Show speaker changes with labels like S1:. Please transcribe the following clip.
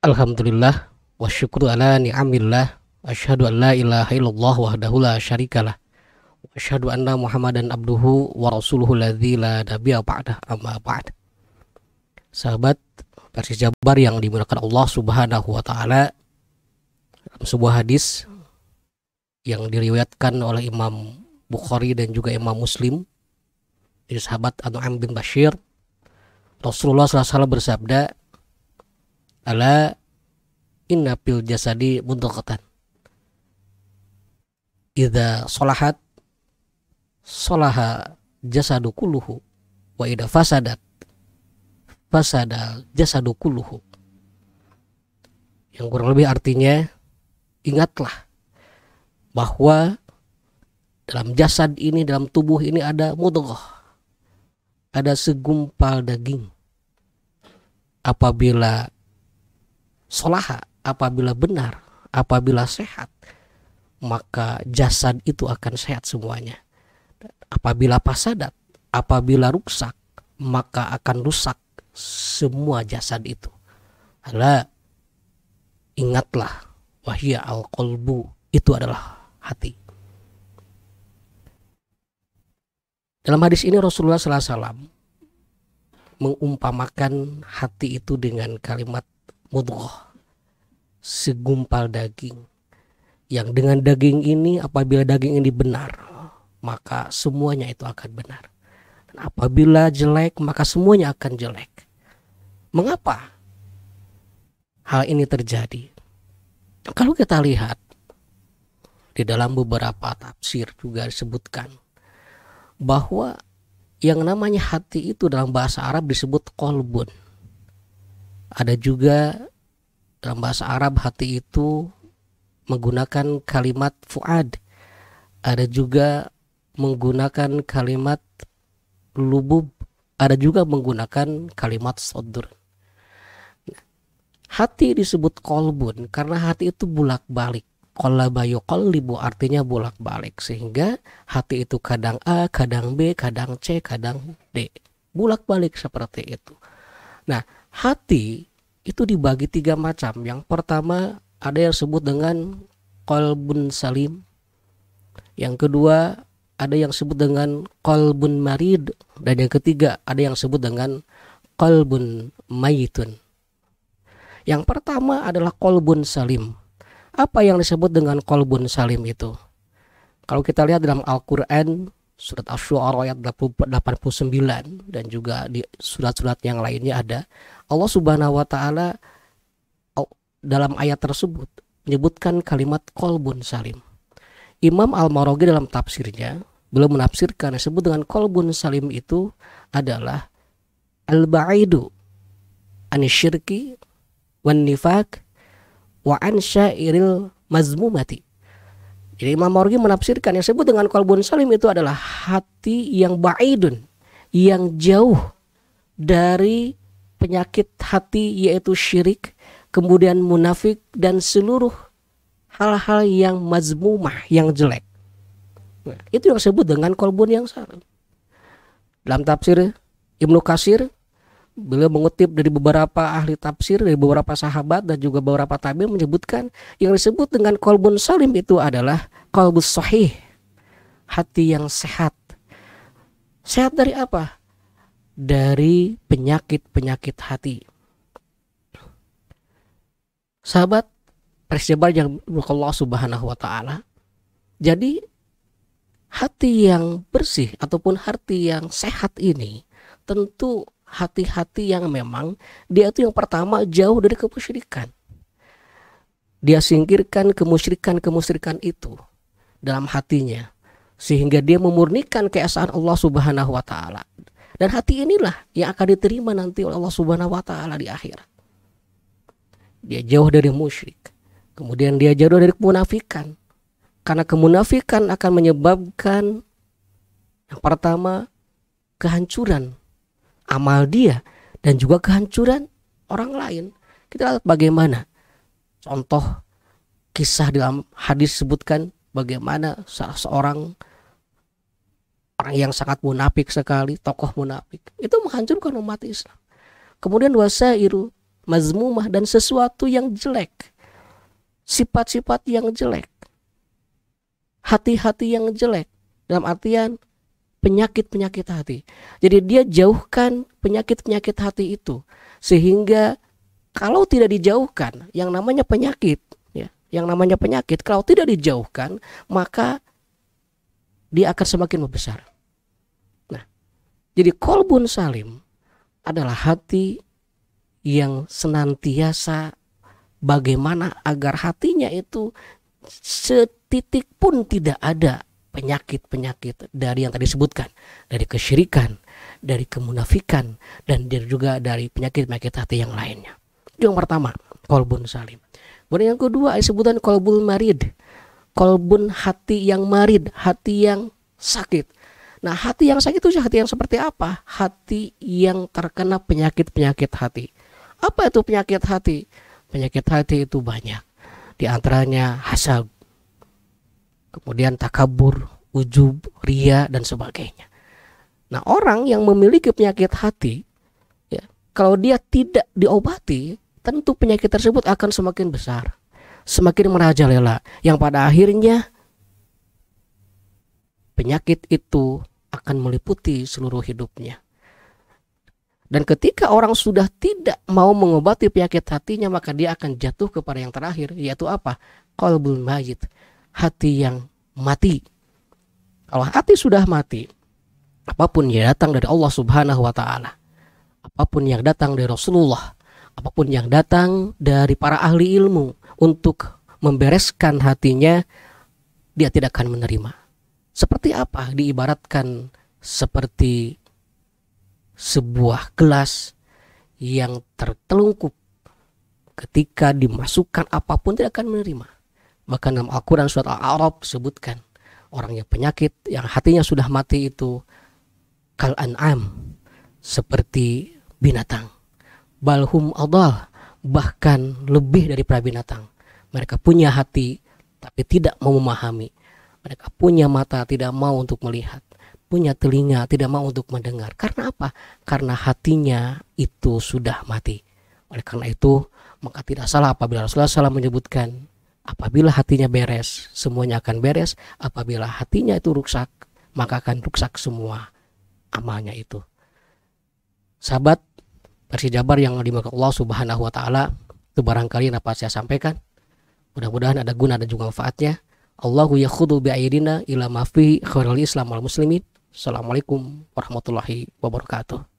S1: Alhamdulillah wa syukru ala ni'amillah asyhadu an la ilaha illallah wahdahu la syarikalah wa asyhadu anna Muhammadan abduhu wa rasuluhu ladzi la nabiyya ba'dah amma ba'd. Sahabat Persis Jabar yang dimuliakan Allah Subhanahu wa taala, dalam sebuah hadis yang diriwayatkan oleh Imam Bukhari dan juga Imam Muslim dari sahabat An-Nu'aim bin Bashir, Rasulullah SAW bersabda, ala inna fil jasadi mudghatan idza salahat salaha jasadu kulluhu wa idza fasadat fasada jasadu kulluhu. Yang kurang lebih artinya, ingatlah bahwa dalam jasad ini, dalam tubuh ini ada mudghah, ada segumpal daging. Apabila solaha, apabila benar, apabila sehat, maka jasad itu akan sehat semuanya. Apabila fasadat, apabila rusak, maka akan rusak semua jasad itu. Ala, ingatlah, wahya al-qalbu, itu adalah hati. Dalam hadis ini Rasulullah SAW mengumpamakan hati itu dengan kalimat mudghah, segumpal daging, yang dengan daging ini, apabila daging ini benar, maka semuanya itu akan benar. Dan apabila jelek, maka semuanya akan jelek. Mengapa hal ini terjadi? Kalau kita lihat di dalam beberapa tafsir juga disebutkan bahwa yang namanya hati itu dalam bahasa Arab disebut qalbun. Ada juga dalam bahasa Arab hati itu menggunakan kalimat fuad. Ada juga menggunakan kalimat lubub. Ada juga menggunakan kalimat sadr. Hati disebut qalbun karena hati itu bolak-balik. Qallaba yuqallibu artinya bolak-balik, sehingga hati itu kadang A, kadang B, kadang C, kadang D. Bolak-balik seperti itu. Nah, hati itu dibagi 3 macam. Yang pertama ada yang disebut dengan qalbun salim. Yang kedua ada yang disebut dengan qalbun marid. Dan yang ketiga ada yang disebut dengan qalbun mayitun. Yang pertama adalah qalbun salim. Apa yang disebut dengan qalbun salim itu? Kalau kita lihat dalam Al-Quran, surat Asy-Syu'ara ayat 89 dan juga di surat-surat yang lainnya ada, Allah Subhanahu wa taala dalam ayat tersebut menyebutkan kalimat qalbun salim. Imam Al-Maraghi dalam tafsirnya belum menafsirkan, disebut dengan qalbun salim itu adalah al-ba'idu anisyirki wan nifaq wa an syairil mazmumati. Jadi Imam Maraghi menafsirkan yang disebut dengan qalbun salim itu adalah hati yang ba'idun, yang jauh dari penyakit hati yaitu syirik, kemudian munafik dan seluruh hal-hal yang mazmumah, yang jelek. Nah, itu yang disebut dengan qalbun yang salim. Dalam tafsir Ibnu Katsir, beliau mengutip dari beberapa ahli tafsir, dari beberapa sahabat dan juga beberapa tabi'in menyebutkan yang disebut dengan qalbun salim itu adalah qalbus sahih, hati yang sehat. Sehat dari apa? Dari penyakit-penyakit hati. Sahabat Persjabar yang Allah Subhanahu wa taala. Jadi hati yang bersih ataupun hati yang sehat ini tentu hati-hati yang memang dia itu yang pertama jauh dari kemusyrikan. Dia singkirkan kemusyrikan itu dalam hatinya, sehingga dia memurnikan keesaan Allah Subhanahu wa taala. Dan hati inilah yang akan diterima nanti oleh Allah Subhanahu wa taala di akhirat. Dia jauh dari musyrik. Kemudian dia jauh dari kemunafikan. Karena kemunafikan akan menyebabkan yang pertama kehancuran amal dia dan juga kehancuran orang lain. Kita lihat bagaimana contoh kisah dalam hadis sebutkan bagaimana salah seorang orang yang sangat munafik sekali, tokoh munafik, itu menghancurkan umat Islam. Kemudian wasairu mazmumah, dan sesuatu yang jelek, sifat-sifat yang jelek, hati-hati yang jelek, dalam artian penyakit-penyakit hati. Jadi dia jauhkan penyakit-penyakit hati itu, sehingga kalau tidak dijauhkan yang namanya penyakit, ya, yang namanya penyakit kalau tidak dijauhkan maka dia akan semakin membesar. Nah, jadi qalbun salim adalah hati yang senantiasa bagaimana agar hatinya itu setitik pun tidak ada penyakit-penyakit dari yang tadi disebutkan, dari kesyirikan, dari kemunafikan, dan juga dari penyakit-penyakit hati yang lainnya. Itu yang pertama, qalbun salim. Kemudian yang kedua disebutkan qalbul marid, qalbun hati yang marid, hati yang sakit. Nah, hati yang sakit itu hati yang seperti apa? Hati yang terkena penyakit-penyakit hati. Apa itu penyakit hati? Penyakit hati itu banyak. Di antaranya hasad, kemudian takabur, ujub, ria, dan sebagainya. Nah, orang yang memiliki penyakit hati, ya, kalau dia tidak diobati, tentu penyakit tersebut akan semakin besar, semakin merajalela, yang pada akhirnya penyakit itu akan meliputi seluruh hidupnya. Dan ketika orang sudah tidak mau mengobati penyakit hatinya, maka dia akan jatuh kepada yang terakhir, yaitu apa? Qalbul mayit, hati yang mati. Kalau hati sudah mati, apapun yang datang dari Allah Subhanahu wa Ta'ala, apapun yang datang dari Rasulullah, apapun yang datang dari para ahli ilmu untuk membereskan hatinya, dia tidak akan menerima. Seperti apa? Diibaratkan seperti sebuah gelas yang tertelungkup, ketika dimasukkan apapun tidak akan menerima. Bahkan dalam Al-Quran surat Al-A'raf sebutkan orang yang penyakit, yang hatinya sudah mati itu kal an'am, seperti binatang. Balhum adal, bahkan lebih daripada binatang. Mereka punya hati tapi tidak mau memahami. Mereka punya mata tidak mau untuk melihat, punya telinga tidak mau untuk mendengar. Karena apa? Karena hatinya itu sudah mati. Oleh karena itu, maka tidak salah apabila Rasulullah SAW menyebutkan, apabila hatinya beres, semuanya akan beres. Apabila hatinya itu rusak, maka akan rusak semua amalnya itu. Sahabat Versi Jabar yang dimaksud Allah Subhanahu wa Ta'ala, itu barangkali yang dapat saya sampaikan. Mudah-mudahan ada guna dan juga manfaatnya. Allahu yakhudhu bi'aidina ila ma fi khairil Islam wal muslimin. Assalamualaikum warahmatullahi wabarakatuh.